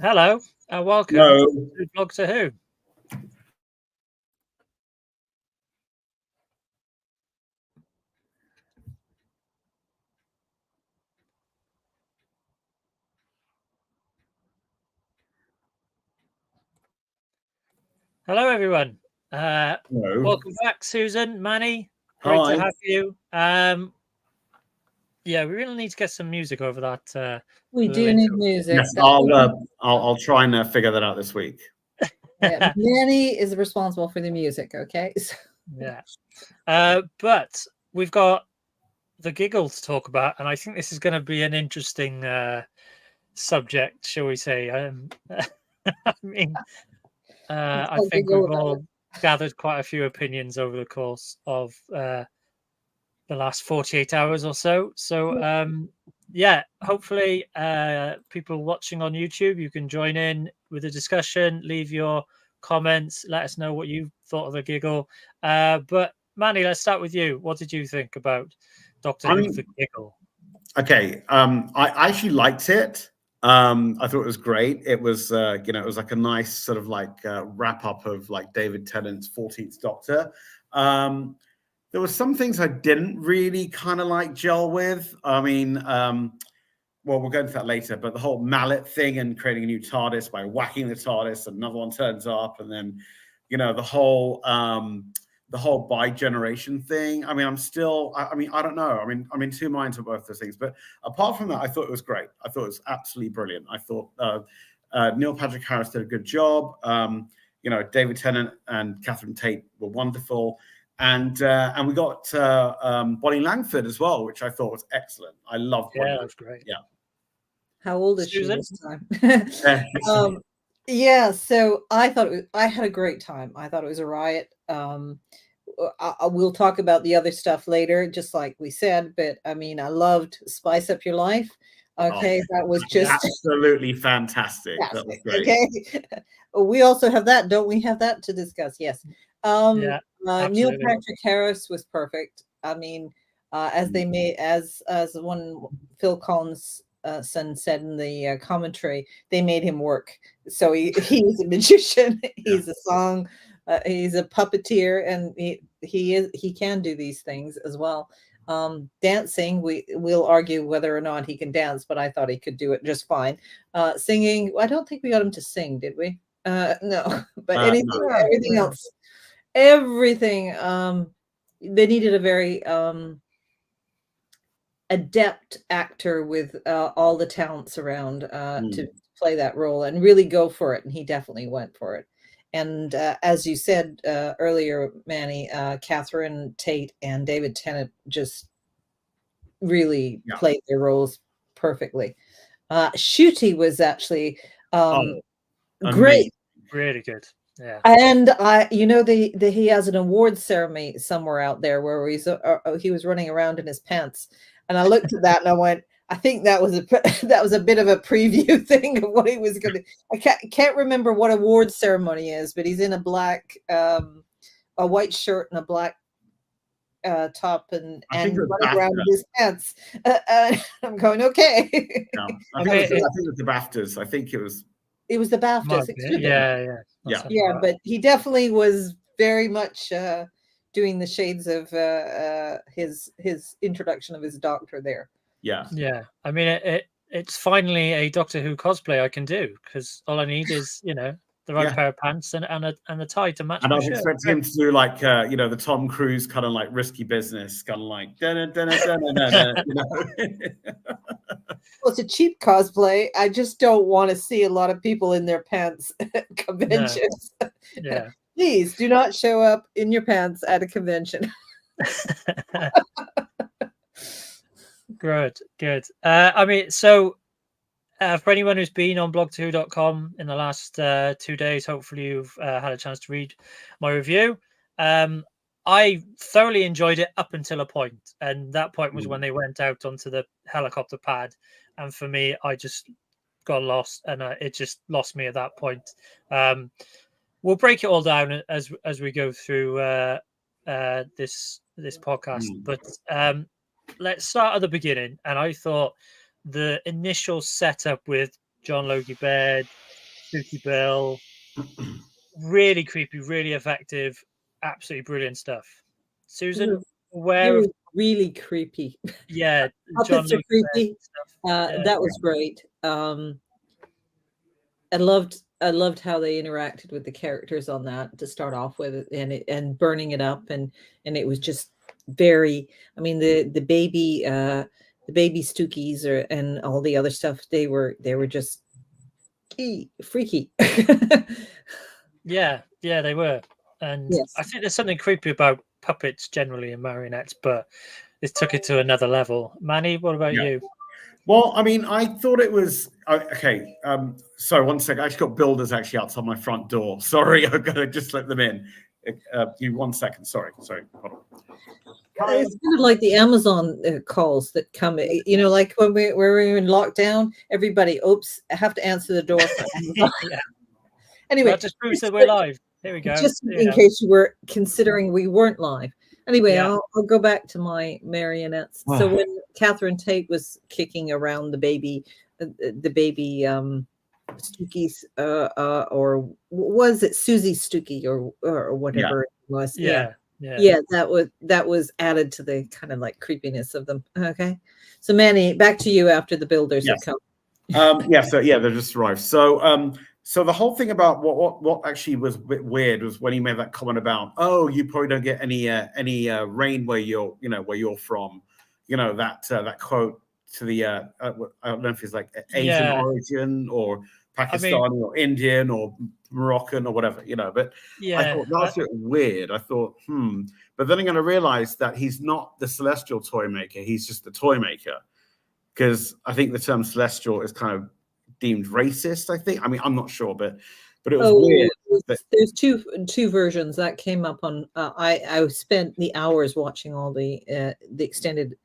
Hello and welcome No. to BlogtorWho. Hello, everyone. No. Welcome back, Susan, Manny. Great Hi. to have you. Yeah, we really need to get some music over that. We do need music. Yes, I'll try and figure that out this week. Yeah, Manny is responsible for the music. Okay. Yeah, but we've got the Giggle to talk about, and I think this is going to be an interesting subject, shall we say? I mean, I think we've all gathered quite a few opinions over the course of the last 48 hours or so. So, yeah, hopefully people watching on YouTube, you can join in with the discussion, leave your comments, let us know what you thought of the Giggle. But Manny, let's start with you. What did you think about Doctor Who the Giggle? Okay, I actually liked it. I thought it was great. It was, it was like a nice sort of like wrap up of like David Tennant's 14th Doctor. There were some things I didn't really kind of like gel with. I mean, well, we'll go into that later, but the whole mallet thing and creating a new TARDIS by whacking the TARDIS, another one turns up, and then, the whole bi-generation thing. I mean, I don't know. I'm in two minds of both those things. But apart from that, I thought it was great. I thought it was absolutely brilliant. I thought Neil Patrick Harris did a good job. David Tennant and Catherine Tate were wonderful. And we got Bonnie Langford as well, which I thought was excellent. I loved Bonnie. Yeah, that was great. Yeah. How old is Susan? she this time? Yeah, so I had a great time. I thought it was a riot. We'll talk about the other stuff later, just like we said. But I mean, I loved Spice Up Your Life. Okay, that was just absolutely fantastic. That was great. Okay, we also have that, don't we? Have that to discuss? Yes. Yeah, Neil Patrick Harris was perfect. I mean, as one Phil Collins son said in the commentary, they made him work. So he's a magician. He's a song. He's a puppeteer, and he can do these things as well. Dancing, we'll argue whether or not he can dance, but I thought he could do it just fine. Singing, I don't think we got him to sing, did we? No, but everything else, everything. They needed a very adept actor with all the talents around to play that role and really go for it, and he definitely went for it. And as you said earlier, Manny, Catherine Tate and David Tennant just really played their roles perfectly. Ncuti was actually great, really good. Yeah, and he has an awards ceremony somewhere out there where he was running around in his pants, and I looked at that and I went, I think that was a bit of a preview thing of what he was going to. I can't remember what awards ceremony is, but he's in a white shirt and a black top and running around in his pants. I'm going, okay. No, I think it was the BAFTAs. I think it was. It was the BAFTAs. Yeah. But he definitely was very much doing the shades of his introduction of his Doctor there. Yeah. I mean, it's finally a Doctor Who cosplay I can do, because all I need is the right pair of pants and a tie to match. And I was expecting him to do like the Tom Cruise kind of like risky business, kind of like Well, it's a cheap cosplay. I just don't want to see a lot of people in their pants at conventions. No. Yeah. Please do not show up in your pants at a convention. Good. I mean, so for anyone who's been on BlogtorWho.com in the last 2 days, hopefully you've had a chance to read my review. I thoroughly enjoyed it up until a point, and that point was when they went out onto the helicopter pad, and for me, I just got lost, and it just lost me at that point. We'll break it all down as we go through this podcast, but let's start at the beginning. And I thought the initial setup with John Logie Baird Stooky Bill. Really creepy, really effective, absolutely brilliant stuff. Susan, aware of really creepy. John Puppets are Luke creepy. stuff. That was great. I loved how they interacted with the characters on that to start off with, and burning it up, and it was just very. I mean, the baby Stookies and all the other stuff. They were just freaky. Yeah, they were, and Yes. I think there's something creepy about puppets generally in marionettes, but this took it to another level. Manny, what about you? Well, I mean, I thought it was okay. Sorry, one second. I actually got builders actually outside my front door. Sorry, I've got to just let them in. You 1 second. Sorry. Hold on. It's kind of like the Amazon calls that come. You know, like when we were in lockdown, everybody, oops, I have to answer the door for Amazon. Anyway, that just proves that we're live. Here we go. Just in case you were considering we weren't live. Anyway, I'll go back to my marionettes. So when Catherine Tate was kicking around the baby Stookies, or was it Susie Stookie or whatever it was? Yeah, that was added to the kind of like creepiness of them. Okay, so Manny, back to you after the builders have come. They just arrived. So the whole thing about what actually was a bit weird was when he made that comment about, oh, you probably don't get any rain where you're from, that quote to the I don't know if it's like Asian origin or Pakistani or Indian or Moroccan or whatever, but I thought that's a bit weird. I thought, but then I'm going to realize that he's not the celestial toy maker. He's just the toy maker, because I think the term celestial is kind of deemed racist. I think. I mean, I'm not sure, but it was weird. There's two versions that came up on. I spent the hours watching all the extended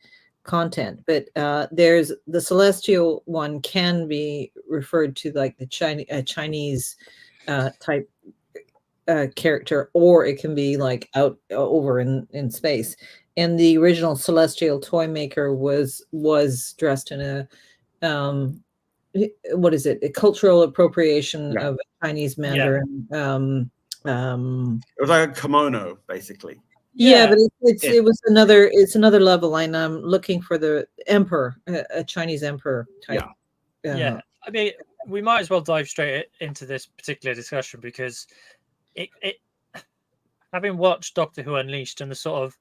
content, but there's the celestial one can be referred to like the Chinese type character, or it can be like out over in space. And the original celestial toy maker was dressed in a what is it? A cultural appropriation of Chinese Mandarin. It was like a kimono, basically. Yeah, but it was another. It's another level, and I'm looking for the emperor, a Chinese emperor type. I mean, we might as well dive straight into this particular discussion, because it having watched Doctor Who Unleashed and the sort of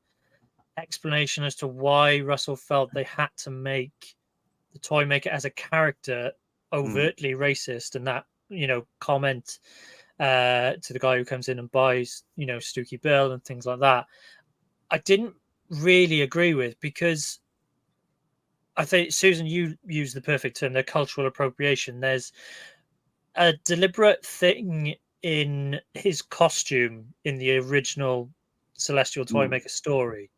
explanation as to why Russell felt they had to make the toy maker as a character overtly racist, and that comment to the guy who comes in and buys Stooky Bill and things like that, I didn't really agree with, because I think, Susan, you used the perfect term, the cultural appropriation. There's a deliberate thing in his costume in the original Celestial Toy Maker story,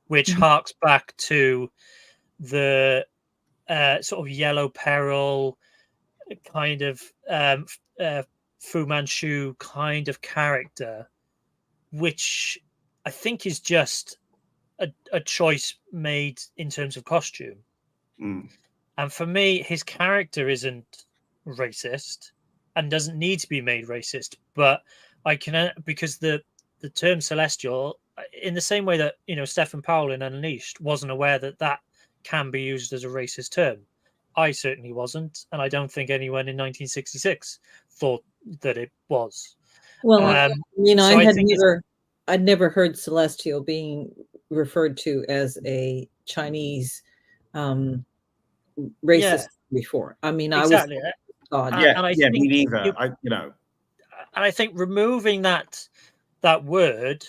which harks back to the sort of Yellow Peril kind of Fu Manchu kind of character, which I think is just a choice made in terms of costume. And for me, his character isn't racist and doesn't need to be made racist, but I can, because the term celestial, in the same way that Stephen Powell in Unleashed wasn't aware that can be used as a racist term. I certainly wasn't, and I don't think anyone in 1966 thought that it was. Well, I mean, I'd never heard celestial being referred to as a Chinese racist before. I mean, exactly. me neither. And I think removing that word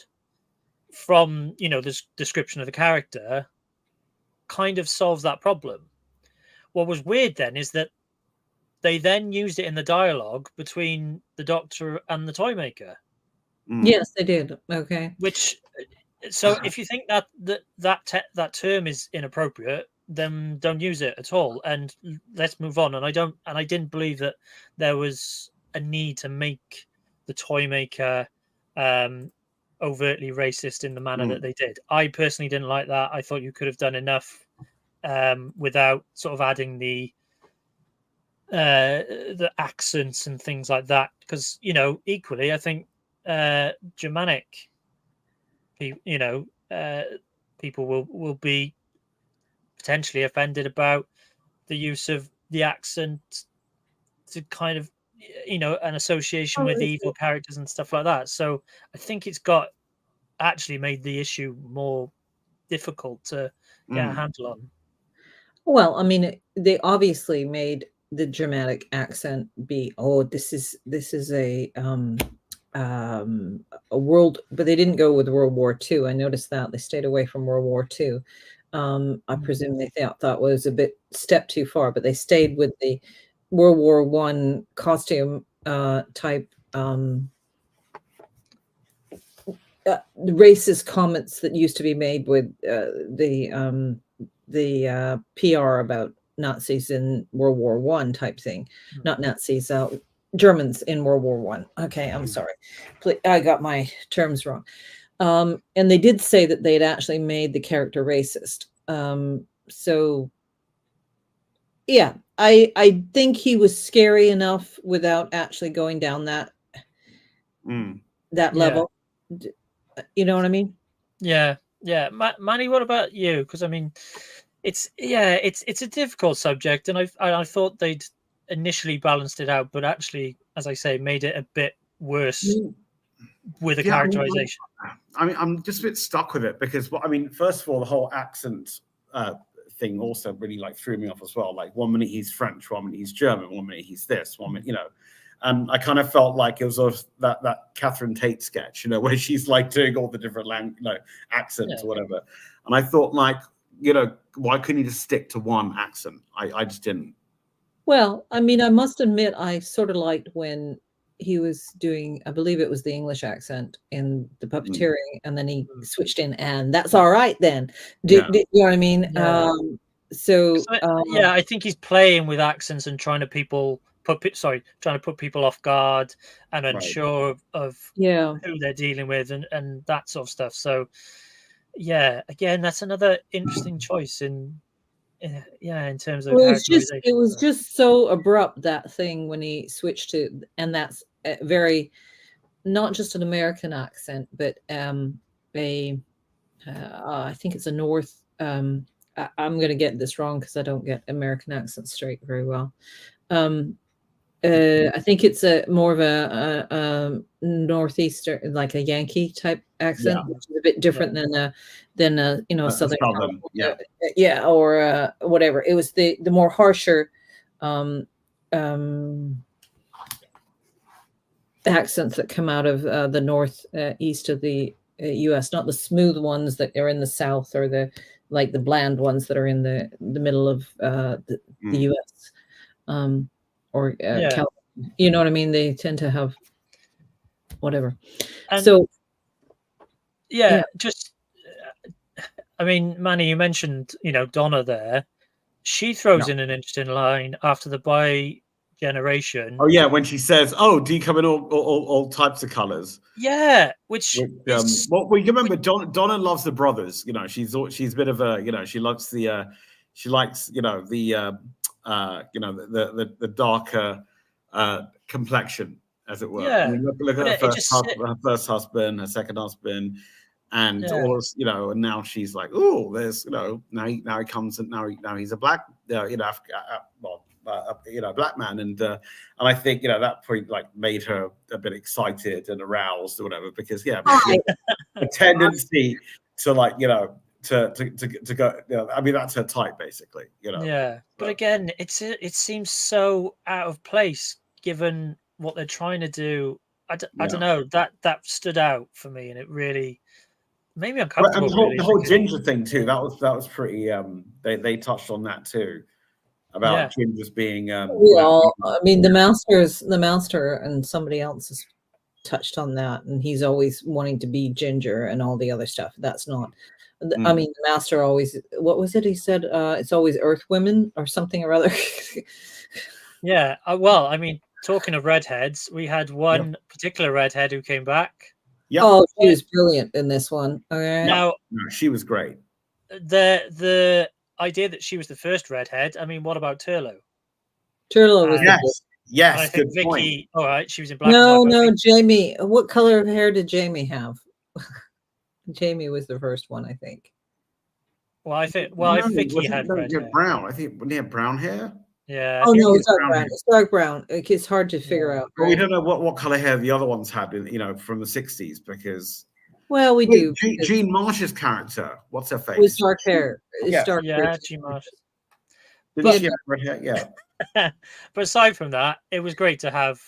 from the description of the character kind of solves that problem. What was weird then is that they then used it in the dialogue between the Doctor and the toy maker. Yes, they did. Okay. So if you think that term is inappropriate, then don't use it at all, and let's move on. And I didn't believe that there was a need to make the toy maker overtly racist in the manner that they did. I personally didn't like that. I thought you could have done enough without sort of adding the the accents and things like that, because equally I think Germanic people people will be potentially offended about the use of the accent to kind of an association with evil characters and stuff like that. So I think it's got actually made the issue more difficult to get a handle on. Well, I mean, they obviously made the dramatic accent be, oh, this is a world, but they didn't go with World War II. I noticed that they stayed away from World War II. I presume they thought was a bit step too far, but they stayed with the World War I costume type racist comments that used to be made with the PR about Nazis in World War I type thing, not Nazis, Germans in World War I. Okay, I'm sorry, I got my terms wrong. And they did say that they'd actually made the character racist. So yeah, I think he was scary enough without actually going down that level. You know what I mean? Yeah. Manny, what about you? Because I mean, it's a difficult subject, and I thought they'd initially balanced it out, but actually, as I say, made it a bit worse with the characterization. I mean, I'm just a bit stuck with it because, first of all, the whole accent thing also really threw me off as well. Like 1 minute he's French, 1 minute he's German, 1 minute he's this, 1 minute, and I kind of felt like it was sort of that Catherine Tate sketch, where she's doing all the different accents or whatever. And I thought why couldn't you just stick to one accent? I just didn't. Well, I mean, I must admit, I sort of liked when he was doing, I believe it was the English accent in the puppeteering, and then he switched in, and that's all right then. Do you know what I mean? Yeah. So I think he's playing with accents and trying to put people off guard and unsure of who they're dealing with and that sort of stuff. So yeah, again, that's another interesting choice in terms of it was just so abrupt, that thing when he switched to, and that's very not just an American accent, but I think it's a North. I'm going to get this wrong because I don't get American accents straight very well. I think it's more of a northeastern, like a Yankee type accent, which is a bit different than a Southern California, or whatever. It was the more harsher accents that come out of the northeast of the U.S., not the smooth ones that are in the South, or the bland ones that are in the middle of the U.S. Or California. You know what I mean? They tend to have whatever. And so just I mean, Manny, you mentioned Donna there. She throws in an interesting line after the bi-generation. Oh yeah, when she says, "Oh, do you come in all types of colors?" Yeah, which well, you remember Donna loves the brothers. She's a bit of a she likes the the darker complexion, as it were. Yeah. I mean, look at her first husband, her second husband, and all this, and now she's like, oh, there's, now he comes, and now he's a black, black man, and I think that point made her a bit excited and aroused or whatever, because a tendency to to go, I mean, that's her type, basically, Yeah, but again, it seems so out of place given what they're trying to do. I don't know, that stood out for me, and it really made me uncomfortable. And the whole ginger thing too, that was pretty. They touched on that too, about gingers being. I mean, the master and somebody else has touched on that, and he's always wanting to be ginger and all the other stuff. That's not. I mean, the master always, what was it he said? It's always earth women or something or other. Yeah. Well, I mean, talking of redheads, we had one particular redhead who came back. Yeah. Oh, she was brilliant in this one. Okay. Now, she was great. The idea that she was the first redhead, I mean, what about Turlough? Turlo was Yes, yes, I think good point. Vicky. All right, she was in black no, and white. no, Jamie. What color of hair did Jamie have? Jamie was the first one, I think. Well, I think No, Vicky had red hair. brown. I think when he had brown hair. Yeah. Oh no, it's it's dark brown brown. hair. It's dark brown. It's hard to figure out. But we Right? don't know what color hair the other ones had, from the 60s, because Well, we do. Jean Marsh's character, what's her face? It was dark hair. It's Yeah. dark hair. Yeah, Jean Marsh. Didn't she have red hair? Yeah. But aside from that, it was great to have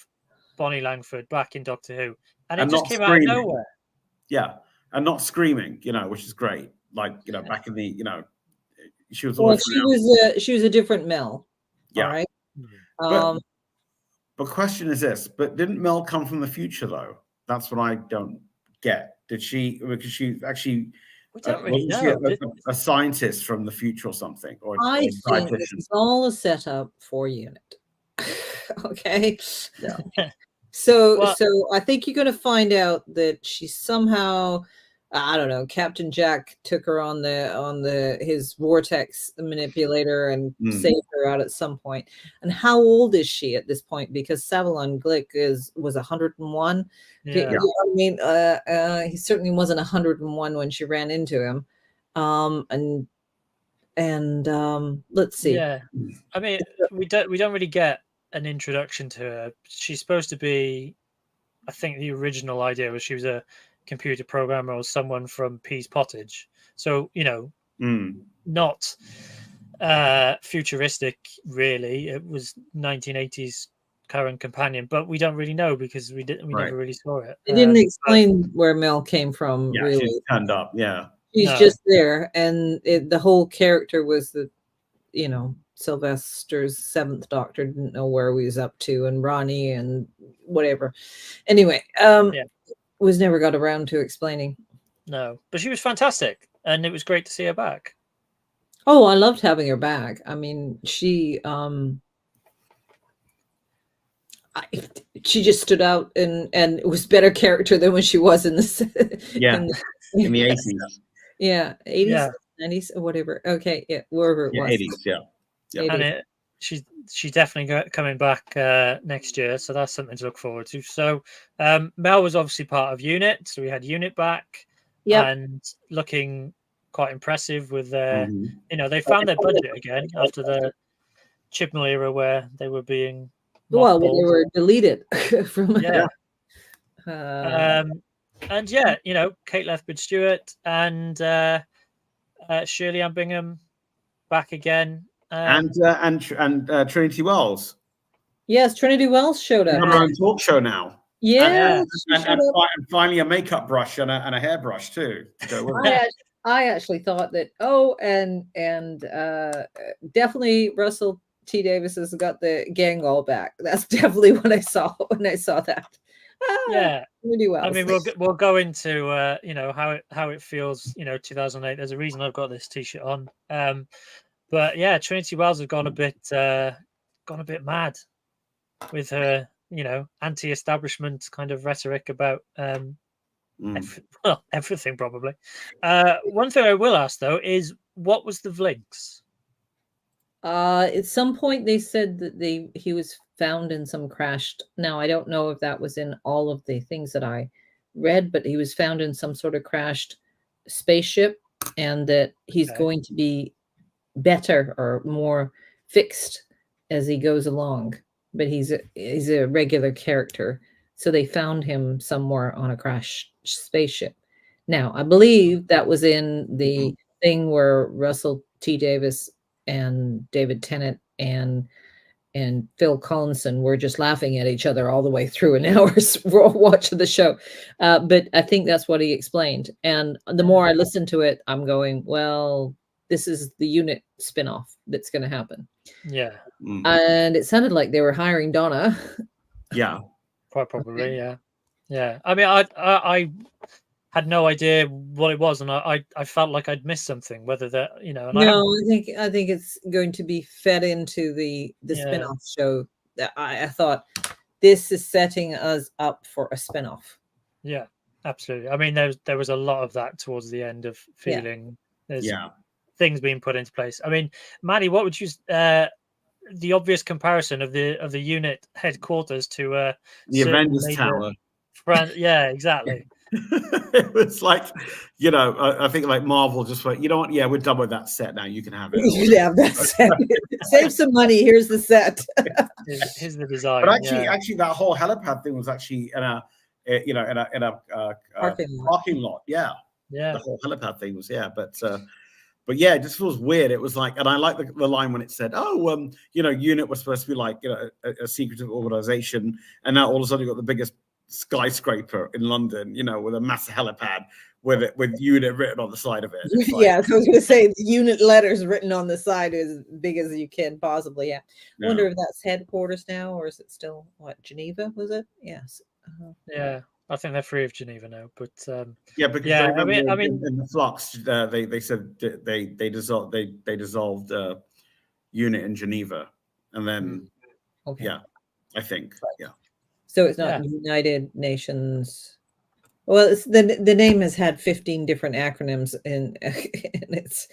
Bonnie Langford back in Doctor Who, and it And just not came out of screaming. nowhere. Yeah, and not screaming, which is great. Like, back in the, she was Well, always she was a different Mel. Yeah. All right. But question is this: but didn't Mel come from the future though? That's what I don't get. Did she? Because she actually We don't really wasn't know. she a scientist from the future or something, or I a think this is all a setup for Unit. Okay. Yeah. So I think you're going to find out that she somehow, I don't know, Captain Jack took her on his vortex manipulator and saved her out at some point. And how old is she at this point? Because Savalon Glick was 101. Yeah. I mean, he certainly wasn't 101 when she ran into him. And let's see. Yeah, I mean, we don't really get an introduction to her. She's supposed to be, I think the original idea was she was a computer programmer or someone from Pease Pottage. So, not futuristic, really. It was 1980s current companion, but we don't really know because we never really saw it. They didn't explain where Mel came from, Yeah, really. she turned up, yeah. She's just there, and the whole character was Sylvester's Seventh Doctor didn't know where he was up to, and Ronnie and whatever. Anyway, was never got around to explaining. No, but she was fantastic, and it was great to see her back. Oh, I loved having her back. I mean, she just stood out, and it was better character than when she was in the in the 80s. Yeah, 80s, 90s, or whatever. Okay, wherever it was. 80s, yeah. And she's definitely coming back next year, so that's something to look forward to. So Mel was obviously part of Unit, so we had Unit back, and looking quite impressive with their, they found their budget again after the Chibnall era where they were being when they were deleted from and Kate Lethbridge-Stewart and Shirley Ann Bingham back again, and Trinity Wells. Yes, Trinity Wells showed up. Her own talk show now. Yeah, and finally a makeup brush and a hairbrush too. I actually thought that. Oh, and definitely Russell T. Davies has got the gang all back. That's definitely what I saw when I saw that. Really well. I mean, we'll go into how it feels. 2008. There's a reason I've got this T-shirt on. But yeah, Trinity Wells has gone a bit mad with her, anti-establishment kind of rhetoric about everything probably. One thing I will ask though is, what was the Vlinks? At some point they said that he was found in some crashed. Now I don't know if that was in all of the things that I read, but he was found in some sort of crashed spaceship, and that he's going to be better or more fixed as he goes along. But he's a regular character, so they found him somewhere on a crashed spaceship. Now I believe that was in the thing where Russell T. Davies and David Tennant and Phil Collinson were just laughing at each other all the way through an hour's watch of the show. But I think that's what he explained. And the more I listen to it, I'm going, well, this is the Unit spinoff that's going to happen. Yeah. And it sounded like they were hiring Donna. Yeah. Quite probably, yeah. I mean, I had no idea what it was, and I felt like I'd missed something. Whether that, I think it's going to be fed into the spin-off show. That I thought this is setting us up for a spin-off. Yeah, absolutely. I mean, there was a lot of that towards the end of feeling there's things being put into place. I mean, Maddie, what would you the obvious comparison of the unit headquarters to the Avengers Tower. Yeah, exactly. It was like, I think like Marvel just went, you know what? Yeah, we're done with that set now. You can have it. You can have that set. Save some money. Here's the set. Here's the design. But actually, that whole helipad thing was actually in a parking lot. Yeah. The whole helipad thing was, but yeah, it just feels weird. It was like, and I like the line when it said, unit was supposed to be like, a secretive organization, and now all of a sudden you got the biggest skyscraper in London, with a massive helipad with unit written on the side of it. Like, yeah, so I was going to say the unit letters written on the side is as big as you can possibly. Yeah. I wonder if that's headquarters now, or is it still Geneva? Was it? Yes. Yeah. I think they're free of Geneva now, but because I mean, in the flux, they said they dissolved unit in Geneva, and then I think So it's not United Nations. Well, it's the name has had 15 different acronyms in its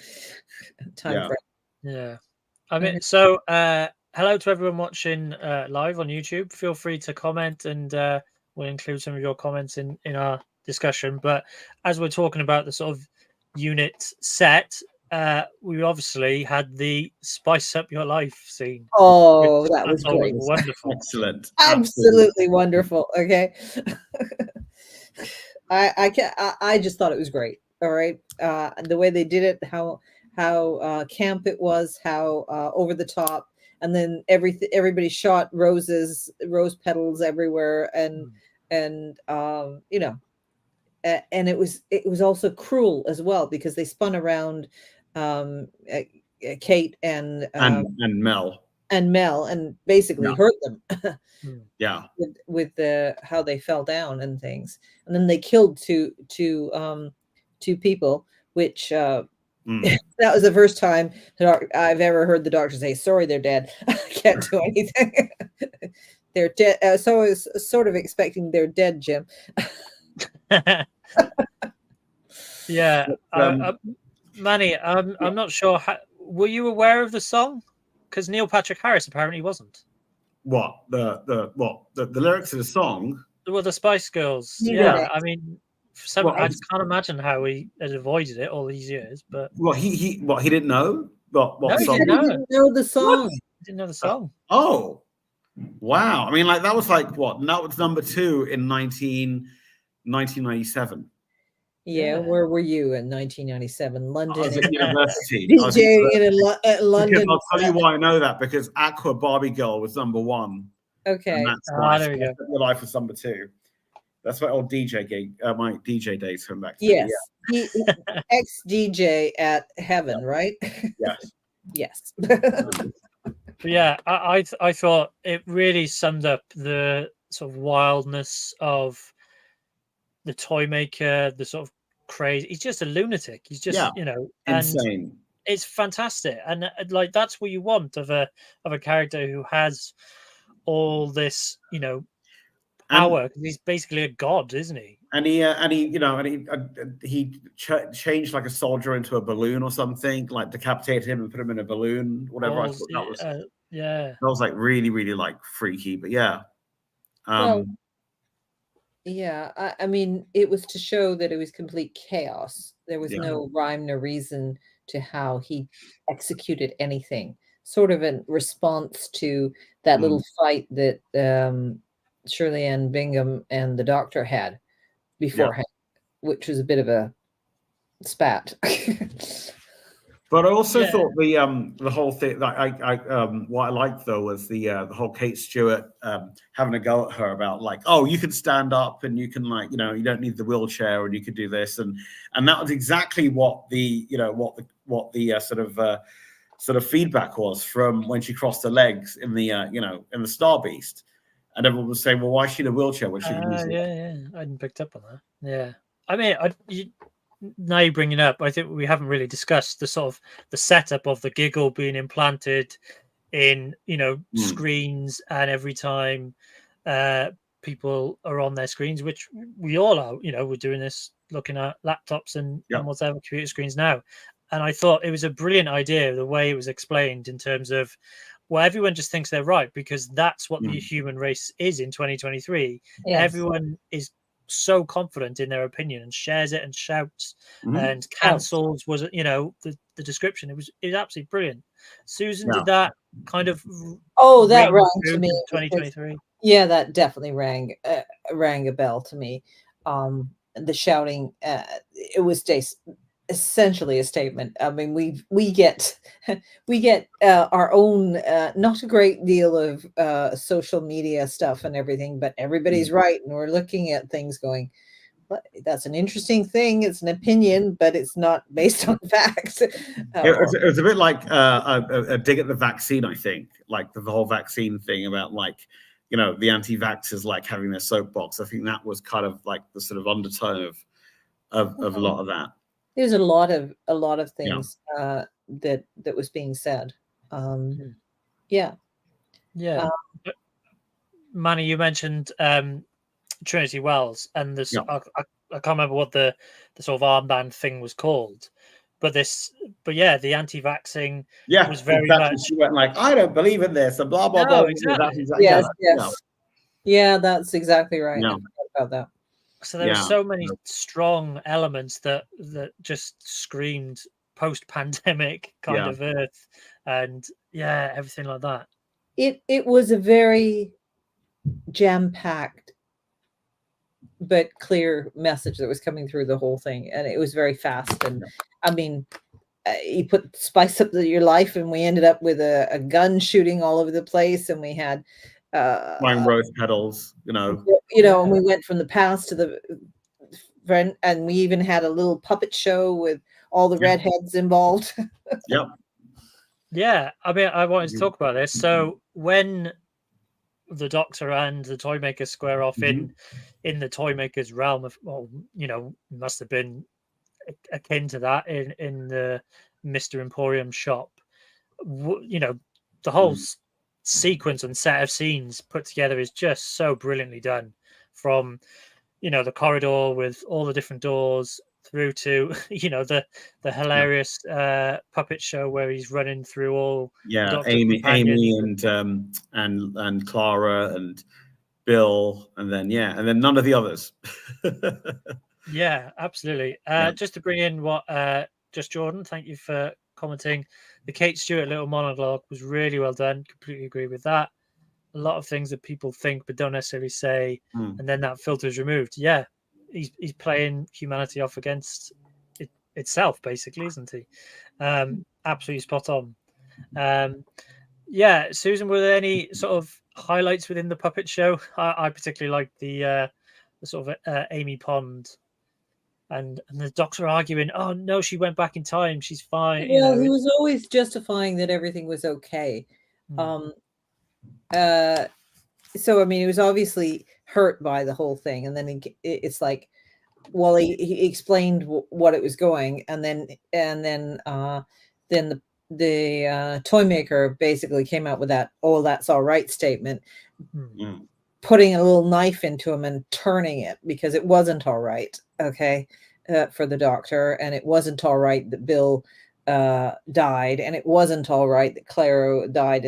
time frame. Yeah, I mean, so hello to everyone watching live on YouTube. Feel free to comment, and we'll include some of your comments in our discussion. But as we're talking about the sort of unit set, we obviously had the Spice Up Your Life scene. Oh, that was great. Wonderful. Excellent. Absolutely wonderful. Okay. I just thought it was great. All right. The way they did it, how camp it was, how over the top, and then everybody shot rose petals everywhere, and and it was also cruel as well, because they spun around Kate and Mel and basically hurt them. with how they fell down and things, and then they killed two people, which that was the first time that I've ever heard the doctor say, sorry, they're dead. I can't do anything. They're dead. So I was sort of expecting they're dead, Jim. Yeah. Manny, I'm not sure. Were you aware of the song? Because Neil Patrick Harris apparently wasn't. What the lyrics of the song? Well, the Spice Girls. Yeah. I mean, I just can't imagine how he had avoided it all these years. But he didn't know. What he song? didn't know the song. What? He didn't know the song. Oh, wow! I mean, like that was like what? And that was number 2 in 1997. Yeah, where were you in 1997? London. I was at university. DJing in London. I'll tell you why I know that, because Aqua Barbie Girl was number 1. Okay. And that's why there we go. Your Life was number 2. That's my old DJ gig, my DJ days come back to. Yes. Ex-DJ at Heaven, right? Yes. Yes. Yeah, I thought it really summed up the sort of wildness of the toy maker, the sort of crazy. He's just a lunatic. He's just insane. It's fantastic, and like that's what you want of a character who has all this power. He's basically a god, isn't he? And he changed like a soldier into a balloon or something, like decapitated him and put him in a balloon, whatever. I thought that was that was like really, really like freaky, but yeah. I mean, it was to show that it was complete chaos. There was no rhyme, no reason to how he executed anything. Sort of in response to that little fight that Shirley Ann Bingham and the doctor had beforehand, which was a bit of a spat. But I also thought the whole thing that what I liked though was the whole Kate Stewart having a go at her about like, oh, you can stand up and you can like, you don't need the wheelchair and you could do this, and that was exactly what the sort of feedback was from when she crossed her legs in the in the Star Beast, and everyone was saying, well, why is she in a wheelchair when she can use it? Yeah, I hadn't picked up on that. Yeah, I mean, now you bring it up, I think we haven't really discussed the sort of the setup of the Giggle being implanted in screens, and every time people are on their screens, which we all are, we're doing this looking at laptops and whatever computer screens now. And I thought it was a brilliant idea, the way it was explained in terms of well, everyone just thinks they're right because that's what the human race is in 2023. Yes. Everyone is so confident in their opinion and shares it and shouts and cancels. Was it, the description? It was absolutely brilliant. Susan did that kind of. Oh, that rang to me. 2023. Yeah, that definitely rang a bell to me. The shouting, it was essentially a statement. I mean, we get our own not a great deal of social media stuff and everything, but everybody's right, and we're looking at things going, well, that's an interesting thing. It's an opinion, but it's not based on facts. It was a bit like a dig at the vaccine, I think, like the whole vaccine thing about the anti-vaxxers like having their soapbox. I think that was kind of like the sort of undertone of a lot of that. There's a lot of things that was being said. Yeah. Manny, you mentioned Trinity Wells, and this I can't remember what the sort of armband thing was called, but the anti-vaxxing was very much. She went like, I don't believe in this, and blah blah blah. Exactly. Yes. Yeah, that's exactly right. Yeah. I forgot about that. So there were so many strong elements that just screamed post-pandemic kind of Earth, and everything like that. It was a very jam-packed but clear message that was coming through the whole thing, and it was very fast. And I mean, you put spice up your life, and we ended up with a gun shooting all over the place, and we had flying rose petals, and we went from the past to the front, and we even had a little puppet show with all the redheads involved. Yeah, I mean, I wanted to talk about this. So when the Doctor and the Toymaker square off in the Toymaker's realm of, must have been akin to that in the Mr. Emporium shop. The whole sequence and set of scenes put together is just so brilliantly done, from the corridor with all the different doors through to the hilarious puppet show where he's running through all Amy and Clara and Bill, and then none of the others. Yeah, absolutely. Just to bring in what Just Jordan, thank you for commenting. The Kate Stewart little monologue was really well done. Completely agree with that. A lot of things that people think but don't necessarily say, and then that filter is removed. Yeah, he's playing humanity off against itself, basically, isn't he? Absolutely spot on. Susan, were there any sort of highlights within the puppet show? I particularly liked the sort of Amy Pond and the Doctor arguing, oh no, she went back in time, she's fine. Well, he was always justifying that everything was okay. So I mean, he was obviously hurt by the whole thing, and then it's like, well, he explained what it was going, and then the Toymaker basically came out with that, oh, that's all right statement, putting a little knife into him and turning it, because it wasn't all right, for the Doctor, and it wasn't all right that Bill died, and it wasn't all right that Clara died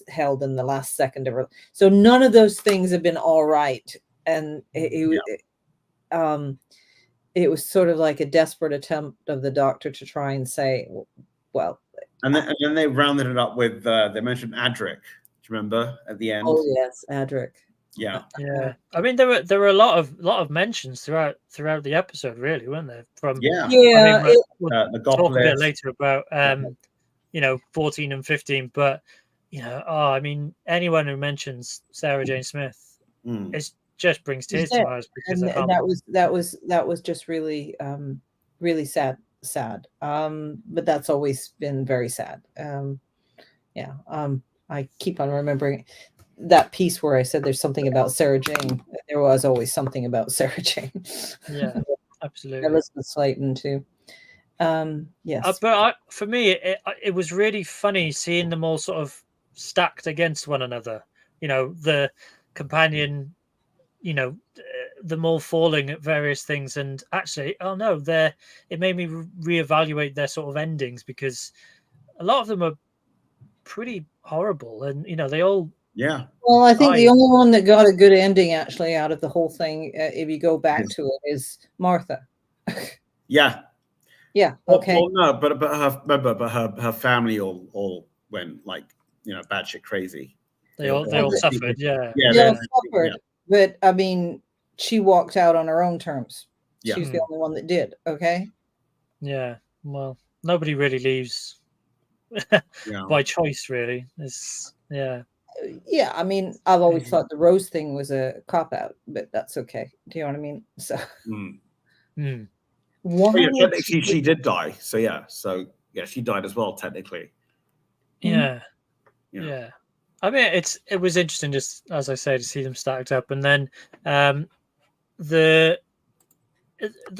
held in the last second of her. So none of those things have been all right, and it was sort of like a desperate attempt of the Doctor to try and say, well. And then they rounded it up with they mentioned Adric. Do you remember at the end? Oh yes, Adric. Yeah. I mean, there were a lot of mentions throughout the episode, really, weren't there? From the talk a bit later about 14 and 15, but I mean, anyone who mentions Sarah Jane Smith, it just brings tears to my eyes, because that was just really really sad. But that's always been very sad. I keep on remembering that piece where I said there's something about Sarah Jane. There was always something about Sarah Jane. Yeah, absolutely. Elizabeth Slaton too. Yes. But for me, it was really funny seeing them all sort of stacked against one another. The companion, them all falling at various things, and actually, it made me reevaluate their sort of endings, because a lot of them are pretty horrible, and they all. Yeah. Well, I think the I- only one that got a good ending actually out of the whole thing, if you go back to it, is Martha. Yeah. Yeah. Well, Okay. well, no, but her family all went like batshit crazy. They all suffered. Yeah. Yeah. They all Yeah. suffered, but I mean, she walked out on her own terms. Yeah. She's the only one that did. Okay. Yeah. Well, nobody really leaves by choice, really. It's Yeah, I mean, I've always thought the Rose thing was a cop out, but that's okay. Do you know what I mean? So, Oh, yeah, technically she did die. So yeah, she died as well technically. Yeah. I mean, it was interesting, just as I say, to see them stacked up, and then the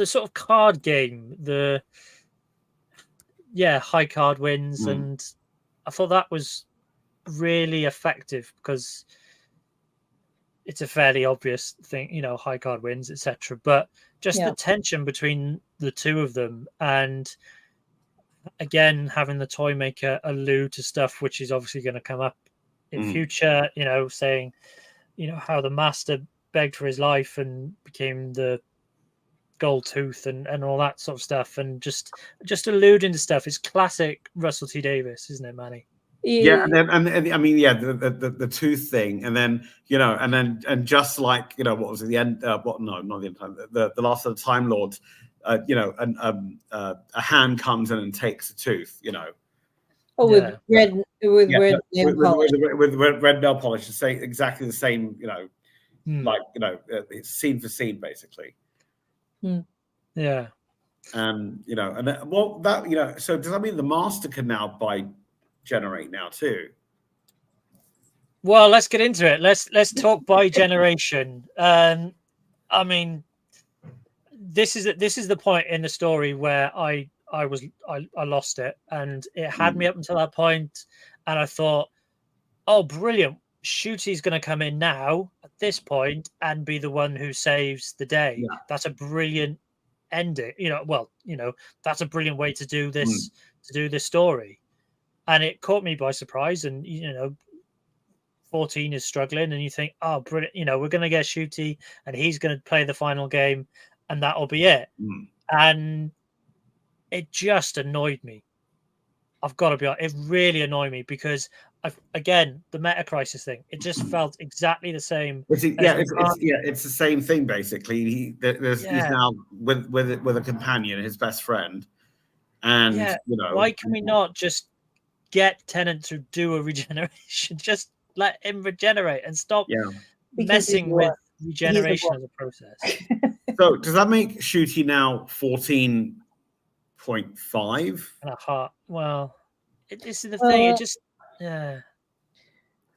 sort of card game, the high card wins, and I thought that was really effective because it's a fairly obvious thing, high card wins, etc. But just the tension between the two of them, and again having the toy maker allude to stuff which is obviously going to come up in future, saying, how the master begged for his life and became the gold tooth and all that sort of stuff, and just alluding to stuff is classic Russell T Davies, isn't it, Manny? Yeah, and then and I mean, the tooth thing, and then and just like what was it, the end? What? No, not the end time. The last of the Time Lords. A hand comes in and takes a tooth. Oh, with red nail polish. With red nail polish, to say exactly the same. Like it's scene for scene, basically. Yeah. And so does that mean the master can now generate now too? Well, let's get into it. Let's talk by generation. I mean, this is the point in the story where I lost it, and it had me up until that point, and I thought, oh, brilliant, Shooty's going to come in now at this point and be the one who saves the day. That's a brilliant ending. That's a brilliant way to do this story, and it caught me by surprise. And 14 is struggling, and you think, oh, brilliant, we're going to get Shooty and he's going to play the final game and that'll be it. And it just annoyed me. I've got to be honest, it really annoyed me because again, the meta crisis thing, it just felt exactly the same. It's the same thing basically. He's now with a companion, his best friend, and why can we not just get Tennant to do a regeneration? Just let him regenerate and stop messing with regeneration as a process. So does that make Shooty now 14.5? And a heart. Well, this is the thing. It just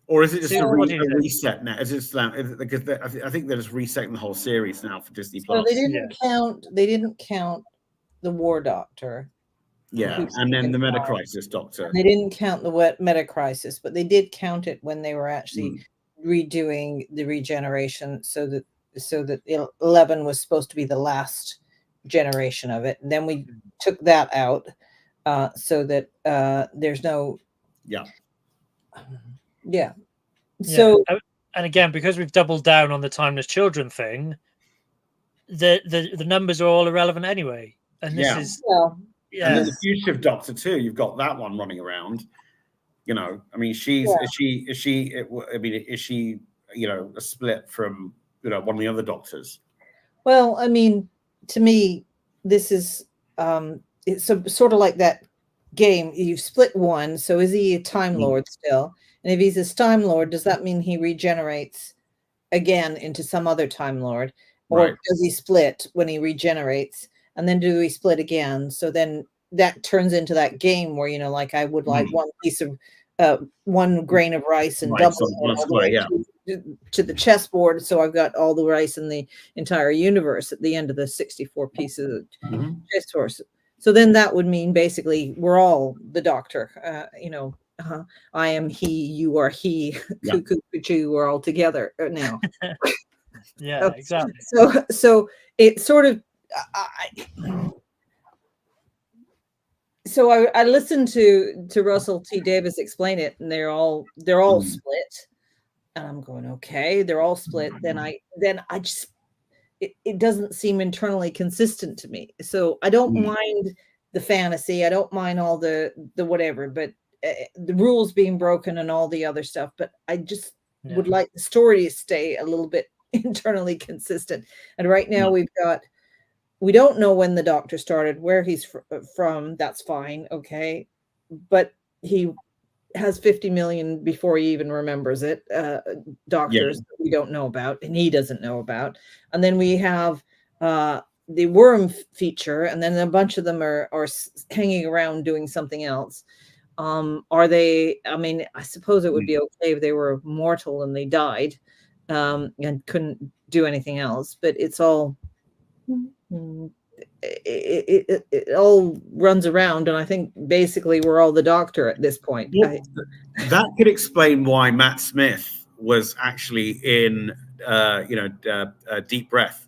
Or is it just a reset now? Is it because I think they're just resetting the whole series now for Disney Plus? So they didn't count. They didn't count the War Doctor. Yeah, and then the Meta Crisis Doctor. And they didn't count the Meta Crisis, but they did count it when they were actually redoing the regeneration, so that 11 was supposed to be the last generation of it. And then we took that out so that there's no. So and again, because we've doubled down on the timeless children thing, the numbers are all irrelevant anyway. And this is and then the fugitive Doctor too. You've got that one running around. I mean, is she a split from one of the other Doctors? Well, I mean, to me, this is it's sort of like that game. You've split one, so is he a Time Lord still? And if he's a Time Lord, does that mean he regenerates again into some other Time Lord? Or does he split when he regenerates? And then do we split again? So then that turns into that game where, like I would like one piece of one grain of rice and double it to the chessboard. So I've got all the rice in the entire universe at the end of the 64 pieces of chessboard. So then that would mean basically we're all the Doctor. I am he, you are he, cuckoo, cuckoo, we're all together now. Exactly. So it sort of, So I listened to Russell T Davis explain it, and they're all split, and I'm going, okay, they're all split. Then I just it doesn't seem internally consistent to me. So I don't mind the fantasy, I don't mind all the whatever, but the rules being broken and all the other stuff. But I just would like the story to stay a little bit internally consistent. And right now we don't know when the Doctor started, where he's from. That's fine, okay, but he has 50 million before he even remembers it. Doctors that we don't know about, and he doesn't know about. And then we have the worm feature, and then a bunch of them are hanging around doing something else. Are they? I mean, I suppose it would be okay if they were mortal and they died and couldn't do anything else. But it's all. It all runs around, and I think basically we're all the Doctor at this point. Well, that could explain why Matt Smith was actually in Deep Breath,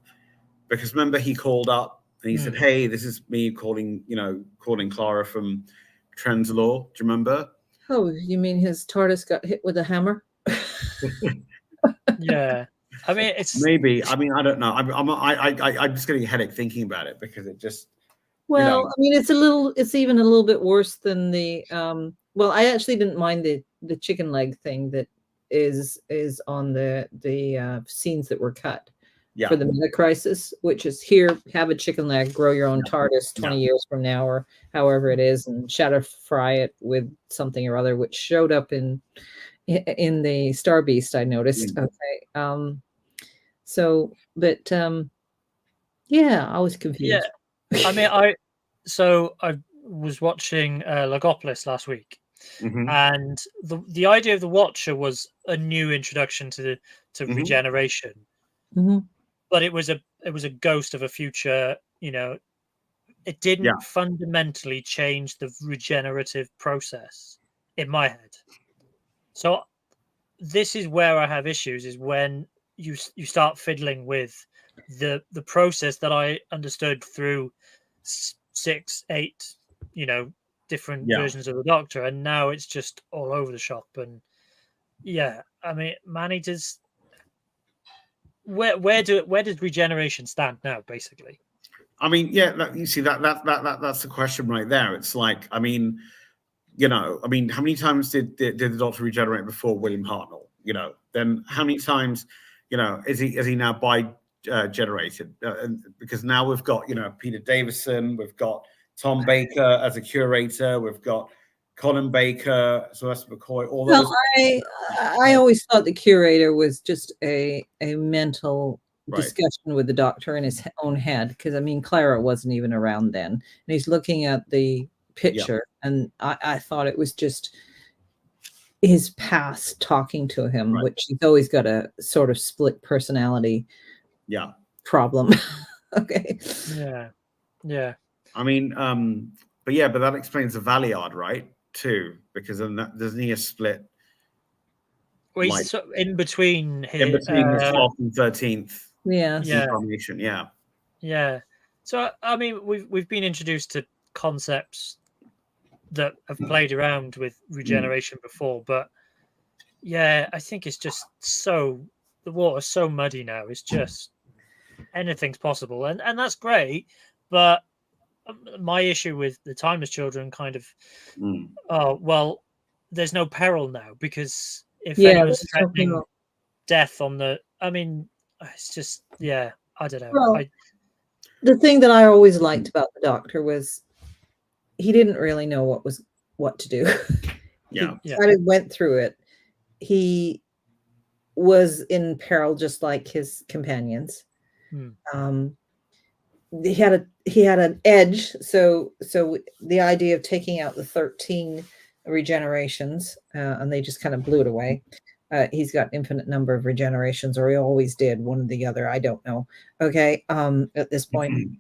because remember he called up and he said, "Hey, this is me calling Clara from Trenzalore." Do you remember? Oh, you mean his TARDIS got hit with a hammer? Yeah. I mean, it's maybe. I mean, I don't know. I'm just getting a headache thinking about it, because it just. Well, I mean, it's even a little bit worse than the. Well, I actually didn't mind the chicken leg thing that is on the scenes that were cut for the Meta Crisis, which is here, have a chicken leg, grow your own TARDIS 20 years from now, or however it is, and shadow fry it with something or other, which showed up in the Star Beast, I noticed. Okay. So, but yeah, I was confused. Yeah, I mean, I was watching Logopolis last week, and the idea of the Watcher was a new introduction to regeneration, but it was a ghost of a future. It didn't fundamentally change the regenerative process in my head. So this is where I have issues, is when you start fiddling with the process that I understood through 6, 8, different versions of the Doctor, and now it's just all over the shop. And I mean, Manny, does where does regeneration stand now, basically? I mean, you see that's the question right there. It's like, I mean, how many times did the Doctor regenerate before William Hartnell? Then how many times, is he now generated? Because now we've got, Peter Davison, we've got Tom Baker as a curator, we've got Colin Baker, Sylvester McCoy, all those. Well, I always thought the curator was just a mental discussion with the Doctor in his own head, because I mean, Clara wasn't even around then, and he's looking at the picture, and I thought it was just his past talking to him, which he's always got a sort of split personality problem. Okay. Yeah. I mean, but that explains the Valiard, right? Too, because then doesn't he a split? Well, he's in between his 12th and 13th. Incarnation. Yeah. So I mean, we've been introduced to concepts that have played around with regeneration before, but I think it's just the water's so muddy now. It's just anything's possible, and that's great. But my issue with the Timeless Children kind of, there's no peril now, because if anyone's threatening death on the, I mean, it's just I don't know. Well, the thing that I always liked about the Doctor was he didn't really know what to do. He kind of went through it. He was in peril just like his companions. He had an edge. So the idea of taking out the 13 regenerations, and they just kind of blew it away. He's got infinite number of regenerations, or he always did, one or the other. I don't know. Okay. At this point,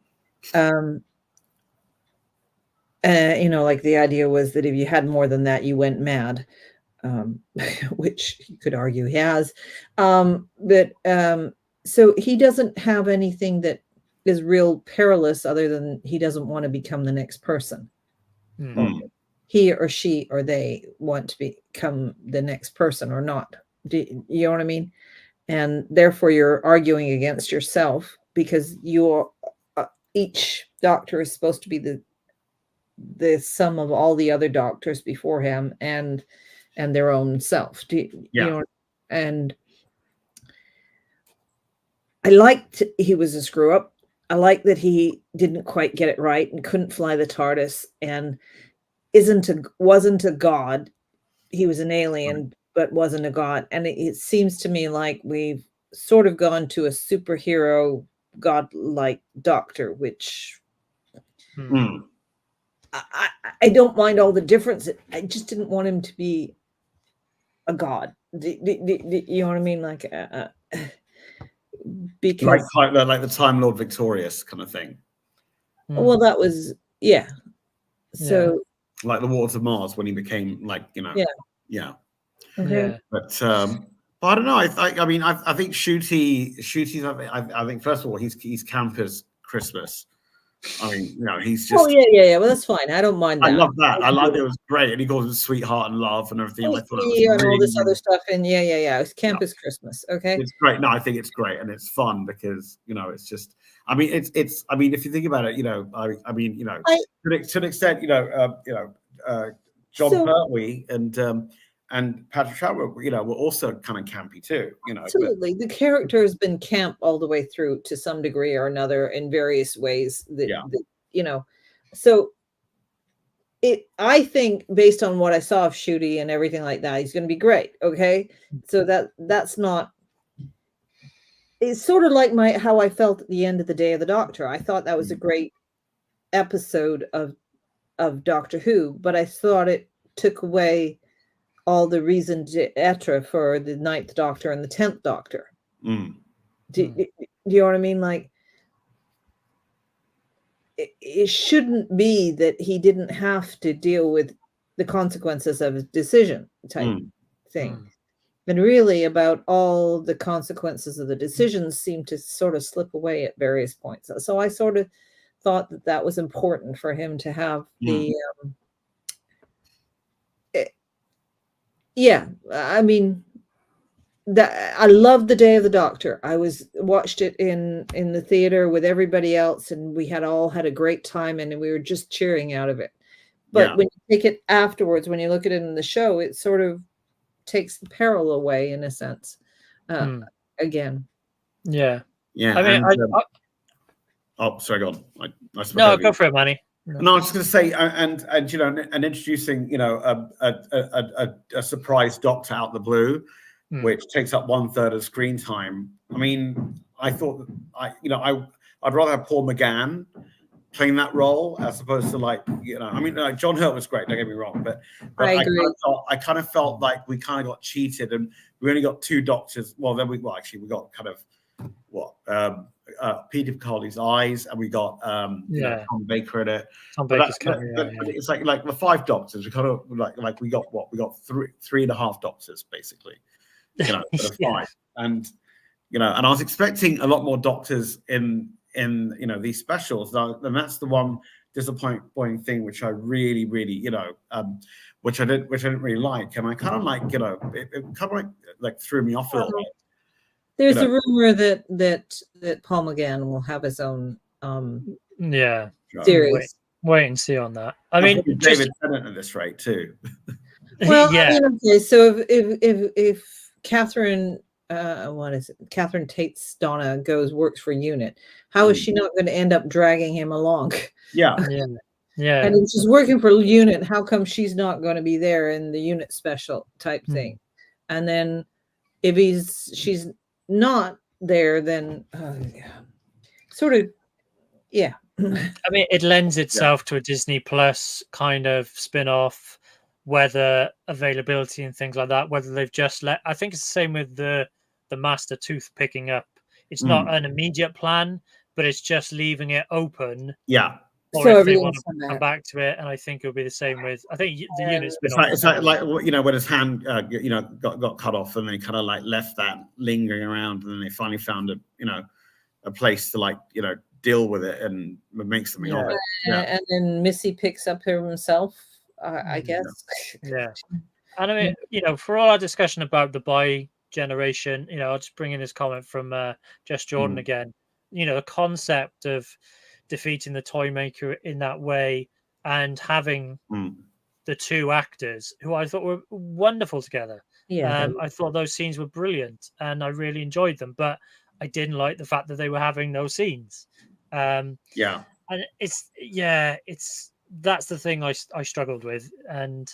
like the idea was that if you had more than that, you went mad, which you could argue he has. So he doesn't have anything that is real perilous, other than he doesn't want to become the next person. he or she or they want to become the next person or not. You know what I mean? And therefore you're arguing against yourself, because you're each doctor is supposed to be the sum of all the other doctors before him and their own self. You know? And I liked he was a screw up. I like that he didn't quite get it right and couldn't fly the TARDIS and wasn't a god. He was an alien, but wasn't a god. And it seems to me like we've sort of gone to a superhero god-like doctor, which I don't mind all the difference. I just didn't want him to be a god. You know what I mean? Like because like the Time Lord Victorious kind of thing. Well, that was so like the Waters of Mars when he became like, you know, okay. But I don't know. I mean, I think Shooty's. I think first of all, he's camp as Christmas. I mean, you know, he's just. Oh yeah. Well, that's fine. I don't mind that. I love that. I like it was great, and he calls him sweetheart and love and everything. I thought it was and all this other stuff, and It's camp as Christmas. Okay, it's great. No, I think it's great, and it's fun because, you know, it's just. I mean, it's. I mean, if you think about it, you know, I mean, you know, to an extent, you know, John Pertwee and Patrick Troughton, you know, were also kind of campy too, you know. Absolutely. The character has been camp all the way through to some degree or another in various ways that you know. So I think based on what I saw of Shooty and everything like that, he's going to be great. Okay. So that's not, it's sort of like how I felt at the end of the Day of the Doctor. I thought that was a great episode of Doctor Who, but I thought it took away all the reason d'etre for the 9th Doctor and the 10th Doctor. Do you know what I mean? Like, it shouldn't be that he didn't have to deal with the consequences of his decision type thing. And really, about all the consequences of the decisions seem to sort of slip away at various points. So I sort of thought that was important for him to have the I mean, that I loved the Day of the Doctor. I watched it in the theater with everybody else, and we all had a great time, and we were just cheering out of it. But when you take it afterwards, when you look at it in the show, it sort of takes the peril away in a sense. Again. Yeah. I mean, oh, sorry, go on. No, go for it, Manny. No, I was just going to say, and you know, and introducing, you know, a surprise Doctor out the blue, which takes up 1/3 of screen time. I mean, I thought I'd rather have Paul McGann playing that role as opposed to, like, you know, I mean, like, John Hurt was great. Don't get me wrong, but I agree. I kind of felt like we kind of got cheated, and we only got 2 Doctors. Well, then we got kind of Peter Capaldi's Eyes, and we got you know, Tom Baker in it. Tom Baker's but it's like the 5 Doctors. We kind of like we got 3.5 Doctors basically, you know, for 5. And you know, and I was expecting a lot more Doctors in you know, these specials. And that's the one disappointing thing which I really you know, which I didn't really like, and I kind of like, you know, it kind of like threw me off a little bit. There's a rumor that Paul McGann will have his own series. Wait and see on that. I mean, David Tennant at this rate too. Well, I mean, okay, so if Catherine Catherine Tate's Donna works for Unit, how is she not going to end up dragging him along? Yeah. And if she's working for Unit, how come she's not going to be there in the Unit special type thing? And then if she's not there, then sort of I mean, it lends itself to a Disney Plus kind of spin-off, whether availability and things like that, whether they've just I think it's the same with the Master Tooth picking up. It's not an immediate plan, but it's just leaving it open. Or so if they want to come back to it, and I think it'll be the same with. I think the Unit's been. It's like you know, when his hand you know, got cut off, and they kind of like left that lingering around, and then they finally found a place to, like, you know, deal with it and make something of it. Yeah. And then Missy picks up himself, I guess. Yeah. And I mean, you know, for all our discussion about the bi generation, you know, I'll just bring in this comment from Just Jordan again. You know, the concept of defeating the toy maker in that way and having the two actors who I thought were wonderful together. Yeah. I thought those scenes were brilliant and I really enjoyed them, but I didn't like the fact that they were having no scenes. And it's that's the thing I struggled with. And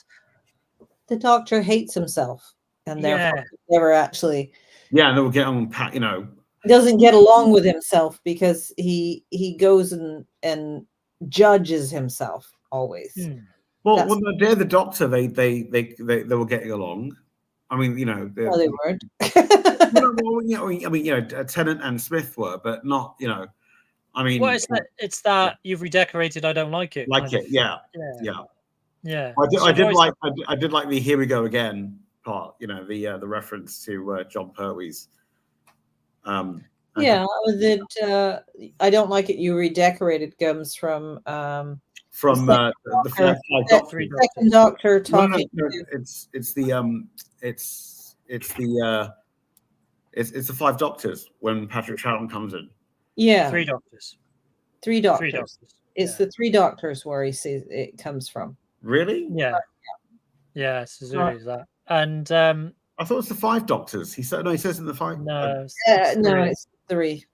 the Doctor hates himself, and therefore never actually. Yeah, and they'll get on, you know. Doesn't get along with himself because he goes and judges himself always. Well, they're the Doctor. They were getting along. I mean, you know, they weren't. I mean, you know, Tennant and Smith were, but not, you know. I mean, well, it's that you've redecorated. I don't like it. Yeah. I did like the "Here we go again" part. You know, the reference to John Pertwee's. I don't like it. You redecorated comes from the second Doctor talking. No, it's the Five Doctors when Patrick Troughton comes in. Yeah, Three Doctors. It's the Three Doctors where he says it comes from. Really? Yeah. It's as early as that. And I thought it was the Five Doctors. He said no. He says in the Five. No, it's three.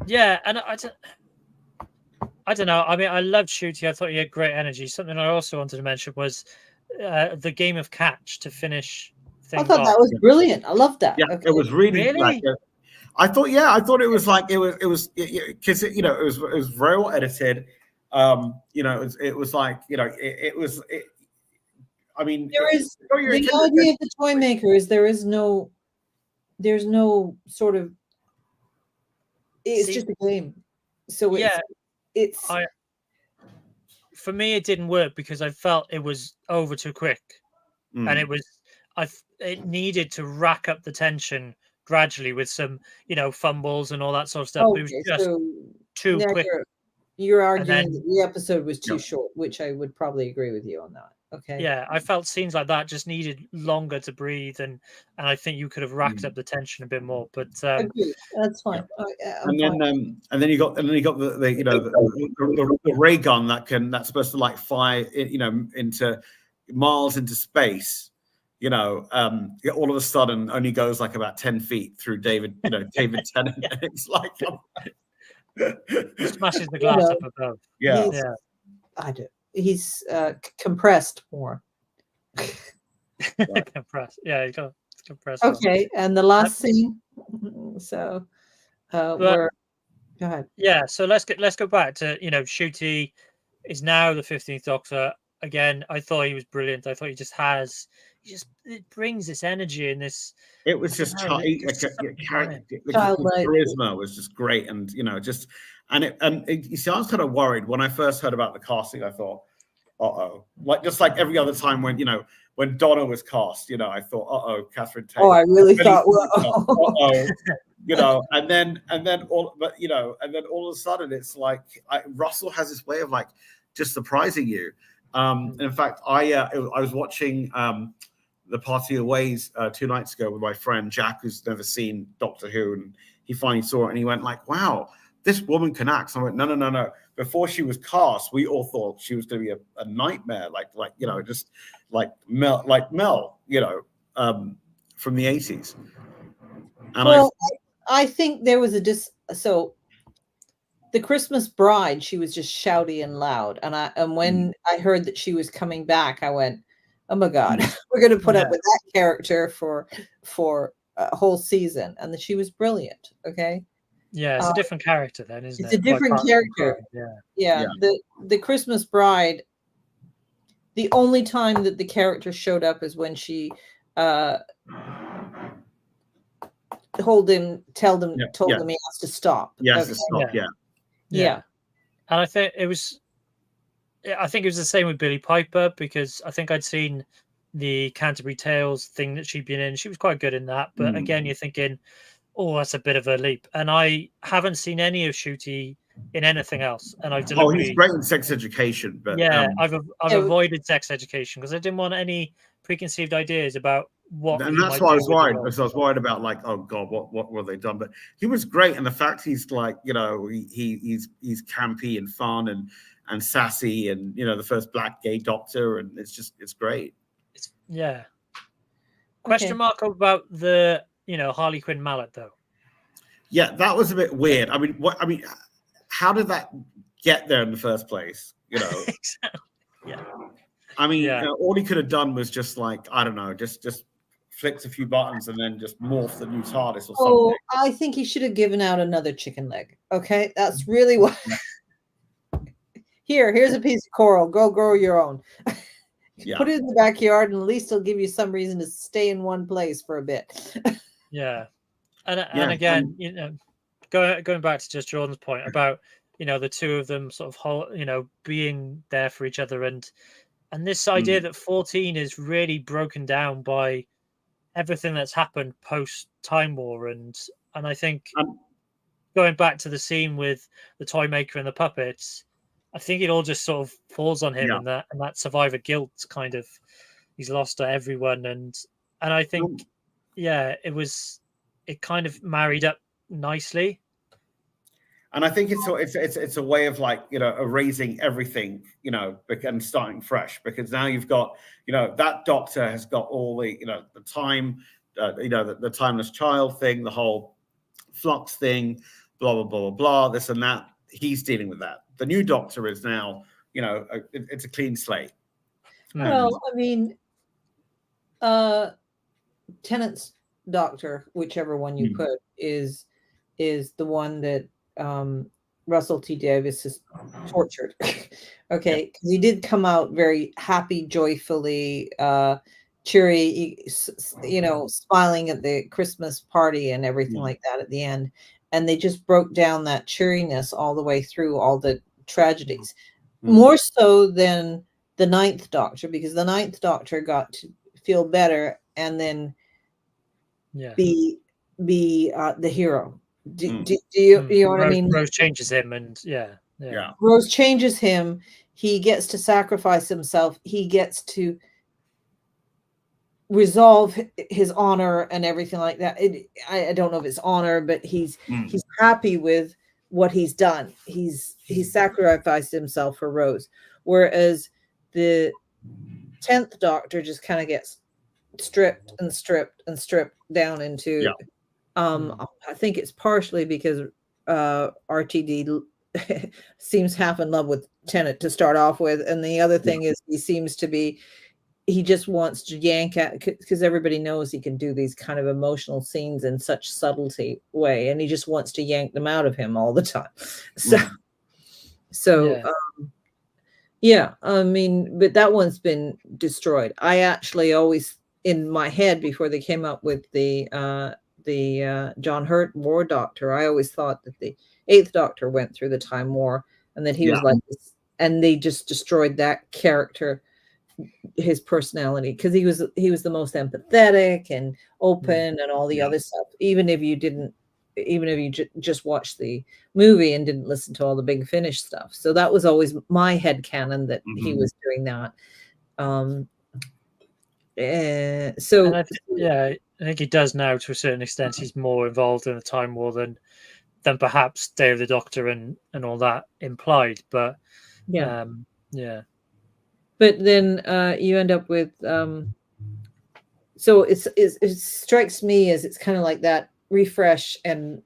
Yeah, and I don't know. I mean, I loved Shooty. I thought he had great energy. Something I also wanted to mention was the game of catch to finish. I thought that was brilliant. I loved that. Yeah, it was really. Like, I thought it was like it was because you know it was very well edited. You know, it was like, you know, it was. I mean, there is the idea of the toy maker is there's no sort of. It's just a game, so it's. For me, it didn't work because I felt it was over too quick, and it needed to rack up the tension gradually with some, you know, fumbles and all that sort of stuff. Okay, it was just too quick. You're arguing that the episode was too short, which I would probably agree with you on that. Okay. Yeah, I felt scenes like that just needed longer to breathe, and I think you could have racked up the tension a bit more. But agreed. That's fine. And then you got the you know the ray gun that's supposed to like fire, you know, into miles into space. You know, all of a sudden only goes like about 10 feet through David Tennant. It's like smashes the glass up above. I do. He's compressed more. Compressed. Yeah, he got compressed. Okay, and the last scene. So, go ahead. Yeah, so let's go back to, you know, Shooty is now the 15th Doctor again. I thought he was brilliant. I thought it brings this energy and this. It was just charisma was just great, and you know, just you see, I was kind of worried when I first heard about the casting. I thought, just like every other time when, you know, when Donna was cast, you know, I thought, Catherine Tate. I really thought, you know, and then all of a sudden it's like Russell has this way of like just surprising you. In fact, I was watching The Party of Ways 2 nights ago with my friend Jack, who's never seen Doctor Who, and he finally saw it and he went like, "Wow, this woman can act." So I went, no. Before she was cast, we all thought she was going to be a nightmare, like you know, just like Mel, you know, from the 80s. And I think there was so the Christmas Bride, she was just shouty and loud, and when I heard that she was coming back, I went, "Oh my God, we're going to put up with that character for a whole season," and that she was brilliant. Okay. Yeah, it's a different character then, isn't it? It's a different character. Yeah. The Christmas Bride, the only time that the character showed up is when she told him he has to stop. Yes, to stop. Yeah. And I think it was the same with Billie Piper, because I think I'd seen the Canterbury Tales thing that she'd been in. She was quite good in that, but again, you're thinking oh, that's a bit of a leap. And I haven't seen any of Ncuti in anything else. And I've Oh, deliberately, he's great in Sex Education, but I've avoided Sex Education because I didn't want any preconceived ideas about what. and he that's might why I do was with the worried, role. because I was worried about, like, oh god, what were they done? But he was great, and the fact he's like, you know, he's campy and fun and sassy, and you know, the first black gay doctor, and it's great. Yeah. Question mark about the, you know, Harley Quinn mallet though. Yeah, that was a bit weird. I mean, how did that get there in the first place? You know, Exactly. Yeah. I mean, Yeah. all he could have done was just, like, I don't know, just flicked a few buttons and then just morph the new TARDIS or something. I think he should have given out another chicken leg. Okay, that's really what. Here's a piece of coral. Go grow your own. Put it in the backyard, and at least it'll give you some reason to stay in one place for a bit. Yeah. And again, you know, going back to just Jordan's point about, you know, the two of them sort of, you know, being there for each other, and this idea that 14 is really broken down by everything that's happened post Time War, and I think going back to the scene with the toy maker and the puppets, I think it all just sort of falls on him, and that survivor guilt kind of, he's lost to everyone, and I think it kind of married up nicely. And I think it's a way of, like, you know, erasing everything, you know, and starting fresh, because now you've got, you know, that doctor has got all the, you know, the time, you know, the timeless child thing, the whole flux thing, blah blah blah blah blah, this and that. He's dealing with that. The new doctor is now, you know, it's a clean slate. Well, I mean, Tennant's doctor, whichever one you put, is the one that Russell T Davies has tortured. Okay, because he did come out very happy, joyfully, cheery, you know, smiling at the Christmas party and everything like that at the end. And they just broke down that cheeriness all the way through all the tragedies, more so than the Ninth Doctor, because the Ninth Doctor got to feel better and then be the hero. Do you know what I mean? Rose changes him, and Rose changes him. He gets to sacrifice himself. He gets to resolve his honor and everything like that. I don't know if it's honor, but he's happy with what he's done. He's sacrificed himself for Rose, whereas the 10th Doctor just kind of gets stripped and stripped and stripped down into. I think it's partially because RTD seems half in love with Tennant to start off with, and the other thing is he just wants to yank at, because everybody knows he can do these kind of emotional scenes in such subtlety way, and he just wants to yank them out of him all the time. I mean, but that one's been destroyed. I actually always, in my head, before they came up with the John Hurt War Doctor, I always thought that the 8th Doctor went through the Time War, and that he was like this, and they just destroyed that character, his personality, because he was the most empathetic and open and all the other stuff. Even if you just watched the movie and didn't listen to all the Big Finish stuff. So that was always my headcanon, that he was doing that. I think he does now to a certain extent. He's more involved in the Time War than perhaps Day of the Doctor and all that implied. But But then you end up with so it strikes me as it's kind of like that refresh and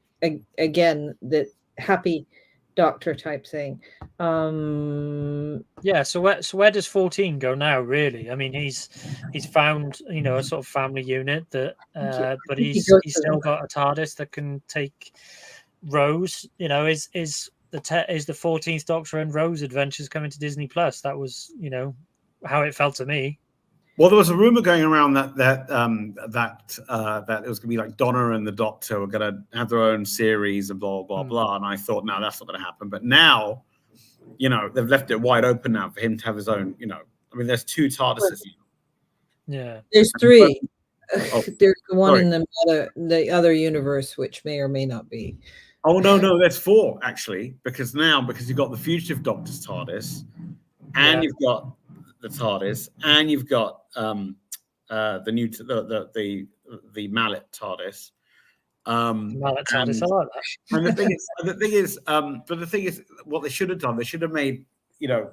again that happy Doctor type thing. So where does 14 go now, really? I mean, he's found, you know, a sort of family unit that but he's still got a TARDIS that can take Rose. You know, is the 14th Doctor and Rose Adventures coming to Disney Plus? That was, you know, how it felt to me. Well, there was a rumor going around that it was going to be like Donna and the Doctor were going to have their own series and blah blah blah. And I thought, no, that's not going to happen. But now, you know, they've left it wide open now for him to have his own. You know, I mean, there's 2 TARDISes. There's 3. There's the one sorry. in the other universe, which may or may not be. Oh no, there's 4 actually, because you've got the fugitive Doctor's TARDIS, and you've got the TARDIS, and you've got the new the mallet TARDIS. Mallet TARDIS, I like that. And the thing is, what they should have done, they should have made, you know,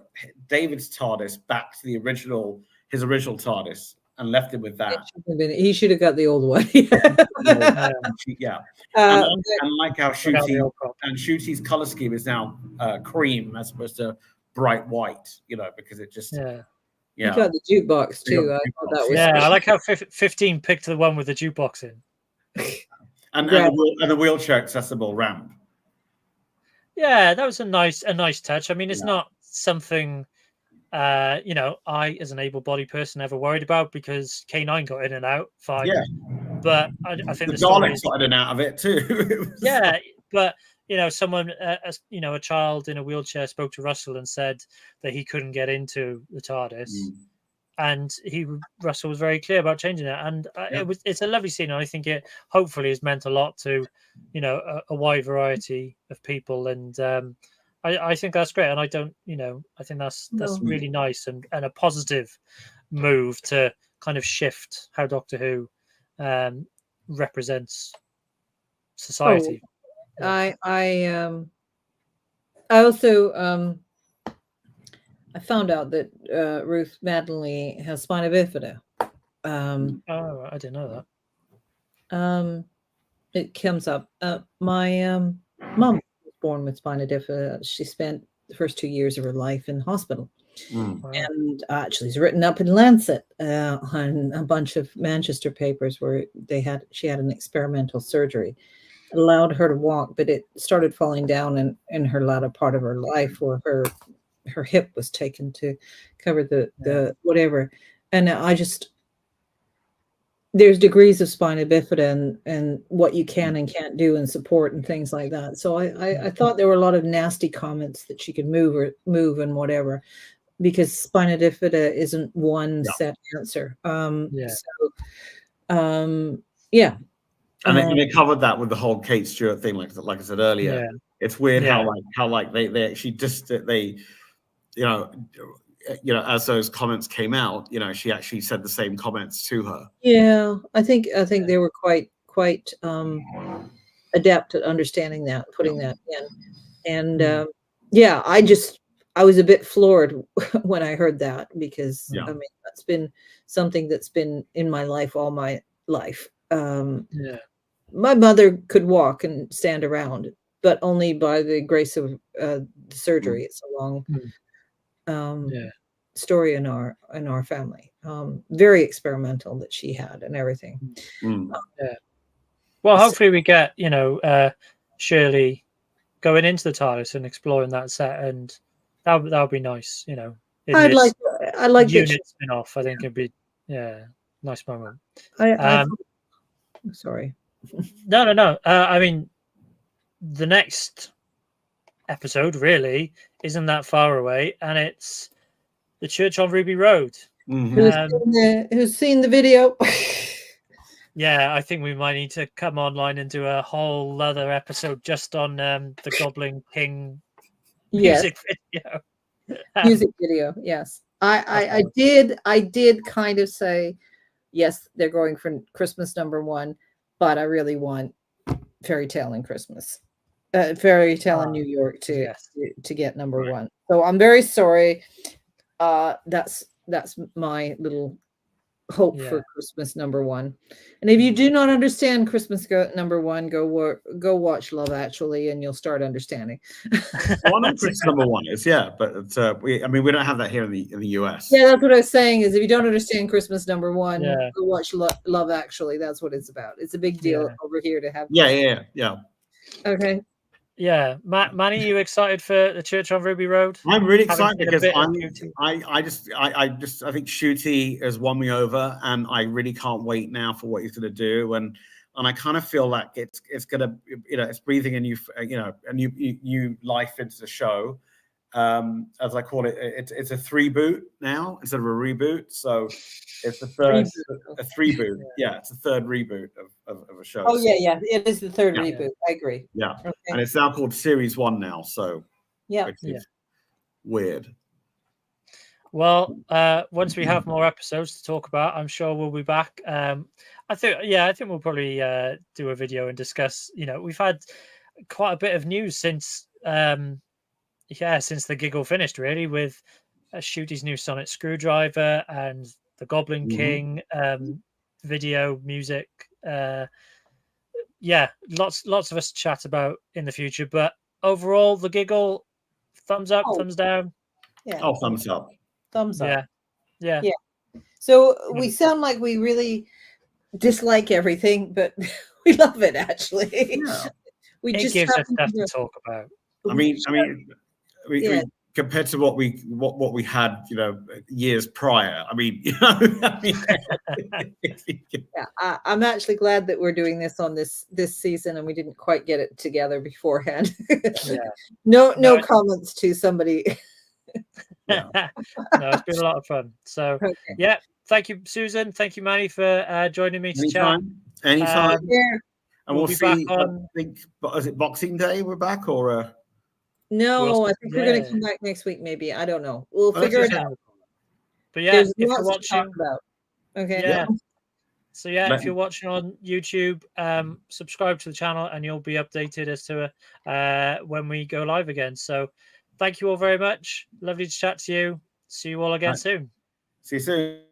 David's TARDIS back to his original TARDIS and left him with that. He should have got the old one. Yeah. And like how Shooty's color scheme is now cream as opposed to bright white, you know, because it just You got the jukebox too. I thought that was I like how 15 picked the one with the jukebox in. and the wheelchair accessible ramp. Yeah, that was a nice touch. I mean, it's not something you know, I as an able-bodied person ever worried about, because K9 got in and out fine. Yeah, but I think the Daleks got in and out of it too. Yeah, but you know, someone, you know, a child in a wheelchair spoke to Russell and said that he couldn't get into the TARDIS, and Russell was very clear about changing it, and it's a lovely scene, and I think it hopefully has meant a lot to, you know, a wide variety of people, and I think that's great, and I don't, you know, I think that's really nice and a positive move to kind of shift how Doctor Who represents society. I also I found out that Ruth Manley has spina bifida. I didn't know that. It comes up. My mom was born with spina bifida. She spent the first 2 years of her life in hospital. And actually, it's written up in Lancet on a bunch of Manchester papers where she had an experimental surgery. It allowed her to walk, but it started falling down in her latter part of her life, where her hip was taken to cover the whatever. And there's degrees of spina bifida and what you can and can't do and support and things like that. So I thought there were a lot of nasty comments that she could move and whatever, because spina bifida isn't one set answer. And they covered that with the whole Kate Stewart thing, like I said earlier. Yeah. It's weird how they actually you know, as those comments came out, you know, she actually said the same comments to her. Yeah, I think they were quite adept at understanding that, putting that in, and I was a bit floored when I heard that, because I mean, that's been something that's been in my life all my life. My mother could walk and stand around, but only by the grace of the surgery. It's a long story in our family. Very experimental that she had and everything. Well, hopefully we get, you know, Shirley going into the TARDIS and exploring that set, and that would be nice, you know. I'd like unit spin-off. I think it'd be nice moment. Sorry. No. I mean, the next episode really isn't that far away, and it's the Church on Ruby Road. Who's seen the video? Yeah, I think we might need to come online and do a whole other episode just on the Goblin King music video. Music video, yes. I did kind of say, yes, they're going for Christmas #1, but I really want Fairy Tale in Christmas. Fairy Tale in New York to get #1. So I'm very sorry. That's my little hope for Christmas #1. And if you do not understand Christmas #1, go watch Love Actually, and you'll start understanding. Well, I know Christmas #1 is, but we don't have that here in the US. Yeah, that's what I was saying. Is if you don't understand Christmas #1, go watch Love Actually. That's what it's about. It's a big deal over here to have. Yeah. Okay. Yeah, Manny, you excited for the Church on Ruby Road? I'm really excited because I think Shooty has won me over, and I really can't wait now for what he's going to do, and I kind of feel like it's going to, you know, it's breathing a new life into the show, as I call it, it's a 3-boot now instead of a reboot. So it's the third a 3-boot. Yeah, it's the third reboot of a show. Oh yeah, it is the third reboot. I agree. Yeah, okay. And it's now called Series 1 now. So it's weird. Well, once we have more episodes to talk about, I'm sure we'll be back. I think we'll probably do a video and discuss. We've had quite a bit of news since the Giggle finished, really, with Shooty's new sonic screwdriver and the Goblin King video, music. Lots of us to chat about in the future. But overall, the Giggle, thumbs up, thumbs down. Yeah. Oh, thumbs up. Thumbs up. Yeah. So we sound like we really dislike everything, but we love it, actually. Yeah. It gives us stuff to talk about. I mean, we compared to what we had, years prior. I'm actually glad that we're doing this on this season, and we didn't quite get it together beforehand. No comments to somebody. No, it's been a lot of fun. So thank you, Susan. Thank you, Manny, for joining me to chat. Anytime. And we'll see. Back on. I think, is it Boxing Day? We're back, or? No, I think we're going to come back next week. Maybe, I don't know. We'll figure it out. But if you're watching, So if you're watching on YouTube, subscribe to the channel, and you'll be updated as to when we go live again. So thank you all very much. Lovely to chat to you. See you all again soon. See you soon.